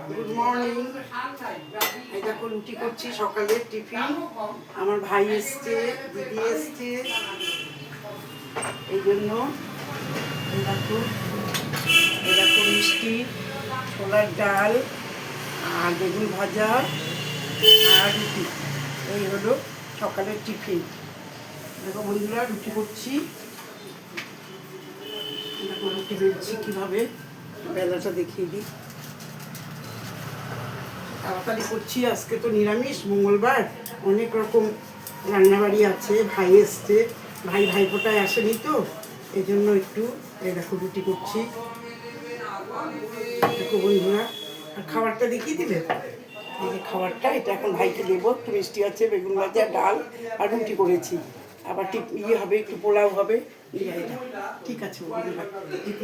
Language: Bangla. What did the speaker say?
Good morning. এই দেখো রুটি করছি, সকালের টিফিন। আমার ভাই এসছে, দিদি এসছে, এই জন্য এই দেখো মিষ্টি, ছোলার ডাল আর বেগুন ভাজা আর রুটি। এই হলো সকালের টিফিন। দেখো বন্ধুরা, রুটি করছি। দেখো রুটি বেলছি কীভাবে, বেলাটা দেখিয়ে দিই। তাড়াতাড়ি করছি, আজকে তো নিরামিষ, মঙ্গলবার, অনেক রকম রান্নাবাড়ি আছে। ভাই এসছে, ভাইফোঁটায় আসেনি তো, এই জন্য একটু এই দেখো রুটি করছি। দেখো বন্ধুরা, আর খাবারটা দেখিয়ে দিলে, এই যে খাবারটা, এটা এখন ভাইকে দেবো। একটু মিষ্টি আছে, বেগুন ভাজা, ডাল আর রুটি করেছি। আবার হবে, একটু পোলাও হবে। ঠিক আছে বন্ধুরা।